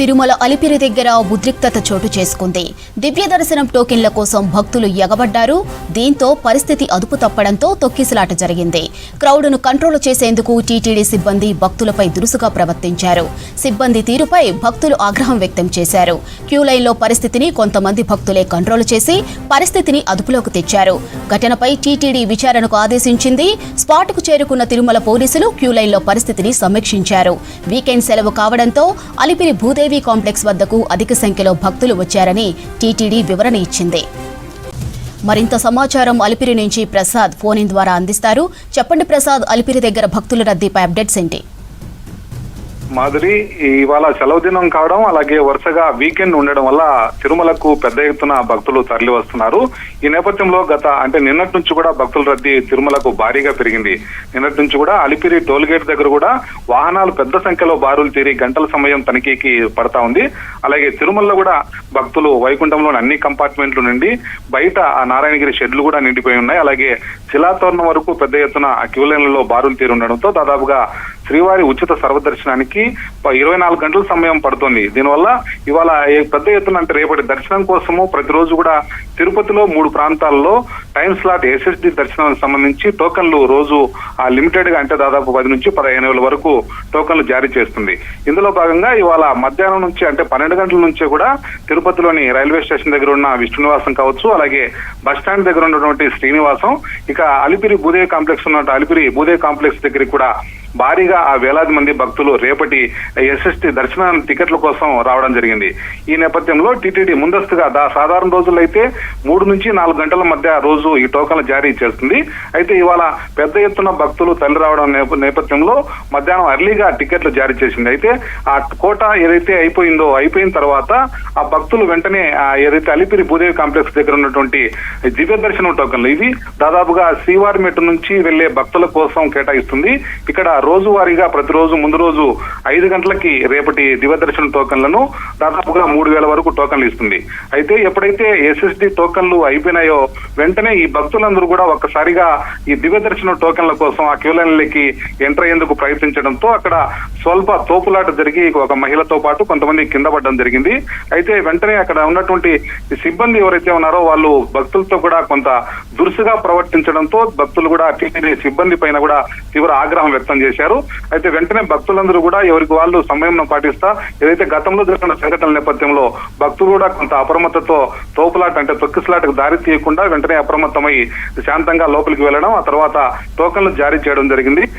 తిరుమల అలిపిరి దగ్గర ఉద్రిక్తత చోటు చేసుకుంది. దివ్య దర్శనం టోకెన్ల కోసం భక్తులు ఎగబడ్డారు. దీంతో పరిస్థితి అదుపు తప్పడంతో తొక్కిసలాట జరిగింది. క్రౌడ్ను కంట్రోల్ చేసేందుకు టీటీడీ సిబ్బంది భక్తులపై దురుసుగా ప్రవర్తించారు. సిబ్బంది తీరుపై భక్తులు ఆగ్రహం వ్యక్తం చేశారు. క్యూ లైన్లో పరిస్థితిని కొంతమంది భక్తులే కంట్రోల్ చేసి పరిస్థితిని అదుపులోకి తెచ్చారు. ఘటనపై టీటీడీ విచారణకు ఆదేశించింది. స్పాట్కు చేరుకున్న తిరుమల పోలీసులు క్యూ లైన్లో పరిస్థితిని సమీక్షించారు. వీకెండ్ సెలవు కావడంతో అలిపిరి భూదేవి కాంప్లెక్స్ వద్దకు అధిక సంఖ్యలో భక్తులు వచ్చారని టీటీడీ వివరణ ఇచ్చింది. మరింత సమాచారం అలిపిరి నుంచి ప్రసాద్ ఫోన్ ఇన్ ద్వారా అందిస్తారు. చెప్పండి ప్రసాద్, అలిపిరి దగ్గర భక్తుల రద్దీపై అప్డేట్స్ ఏంటి? మాధురి, ఇవాళ సెలవు దినం కావడం అలాగే వరుసగా వీకెండ్ ఉండడం వల్ల తిరుమలకు పెద్ద ఎత్తున భక్తులు తరలి వస్తున్నారు. ఈ నేపథ్యంలో నిన్నటి నుంచి కూడా భక్తుల రద్దీ తిరుమలకు భారీగా పెరిగింది. నిన్నటి నుంచి కూడా అలిపిరి టోల్ గేట్ దగ్గర కూడా వాహనాలు పెద్ద సంఖ్యలో బారులు తీరి గంటల సమయం తనిఖీకి పడతా ఉంది. అలాగే తిరుమలలో కూడా భక్తులు వైకుంఠంలోని అన్ని కంపార్ట్మెంట్ల నుండి బయట ఆ నారాయణగిరి షెడ్లు కూడా నిండిపోయి ఉన్నాయి. అలాగే శిలాతోరణం వరకు పెద్ద ఎత్తున క్యూ లైన్లలో బారులు తీరి ఉండడంతో దాదాపుగా శ్రీవారి ఉచిత సర్వదర్శనానికి 24 గంటల సమయం పడుతుంది. దీనివల్ల ఇవాళ పెద్ద ఎత్తున రేపటి దర్శనం కోసము ప్రతిరోజు కూడా తిరుపతిలో 3 ప్రాంతాల్లో టైం స్లాట్ ఎస్ఎస్డి దర్శనానికి సంబంధించి టోకన్లు రోజు లిమిటెడ్ గా దాదాపు 10 నుంచి 15,000 వరకు టోకన్లు జారీ చేస్తుంది. ఇందులో భాగంగా ఇవాళ మధ్యాహ్నం నుంచి 12 గంటల నుంచే కూడా తిరుపతిలోని రైల్వే స్టేషన్ దగ్గర ఉన్న విష్ణునివాసం కావచ్చు, అలాగే బస్ స్టాండ్ దగ్గర ఉన్నటువంటి శ్రీనివాసం, ఇక అలిపిరి భూదేవి కాంప్లెక్స్ ఉన్న అలిపిరి భూదేవి కాంప్లెక్స్ దగ్గరికి కూడా భారీగా వేలాది మంది భక్తులు రేపటి ఎస్ఎస్టీ దర్శన టికెట్ల కోసం రావడం జరిగింది. ఈ నేపథ్యంలో టీటీడీ ముందస్తుగా సాధారణ రోజుల్లో అయితే 3 నుంచి 4 గంటల మధ్య రోజు ఈ టోకన్లు జారీ చేస్తుంది. అయితే ఇవాళ పెద్ద ఎత్తున భక్తులు తరలి రావడం నేపథ్యంలో మధ్యాహ్నం ఎర్లీగా టికెట్లు జారీ చేసింది. అయితే ఆ కోట ఏదైతే అయిపోయిన తర్వాత ఆ భక్తులు వెంటనే ఏదైతే అలిపిరి భూదేవి కాంప్లెక్స్ దగ్గర ఉన్నటువంటి దివ్య దర్శనం టోకన్లు, ఇవి దాదాపుగా శ్రీవారి మెట్టు నుంచి వెళ్లే భక్తుల కోసం కేటాయిస్తుంది. ఇక్కడ రోజువారీగా ప్రతిరోజు ముందు రోజు 5 గంటలకి రేపటి దివ్య దర్శన టోకన్లను దాదాపుగా 3,000 వరకు టోకన్లు ఇస్తుంది. అయితే ఎప్పుడైతే ఎస్ఎస్డి టోకన్లు అయిపోయినాయో వెంటనే ఈ భక్తులందరూ కూడా ఒక్కసారిగా ఈ దివ్య దర్శన టోకన్ల కోసం ఆ క్యూ లైన్లకి ఎంటర్ అయ్యేందుకు ప్రయత్నించడంతో అక్కడ స్వల్ప తోపులాట జరిగి ఒక మహిళతో పాటు కొంతమంది కింద పడడం జరిగింది. అయితే వెంటనే అక్కడ ఉన్నటువంటి సిబ్బంది ఎవరైతే ఉన్నారో వాళ్ళు భక్తులతో కూడా కొంత దురుసుగా ప్రవర్తించడంతో భక్తులు కూడా టీటీడీ సిబ్బంది పైన కూడా తీవ్ర ఆగ్రహం వ్యక్తం చేశారు. అయితే వెంటనే భక్తులందరూ కూడా ఎవరికి వాళ్ళు సమయం పాటిస్తా ఏదైతే గతంలో జరిగిన సంఘటనల నేపథ్యంలో భక్తులు కూడా కొంత అప్రమత్తతో తోపులాట తొక్కిసలాటకు దారి తీయకుండా వెంటనే అప్రమత్తమై శాంతంగా లోపలికి వెళ్లడం, ఆ తర్వాత టోకన్లు జారీ చేయడం జరిగింది.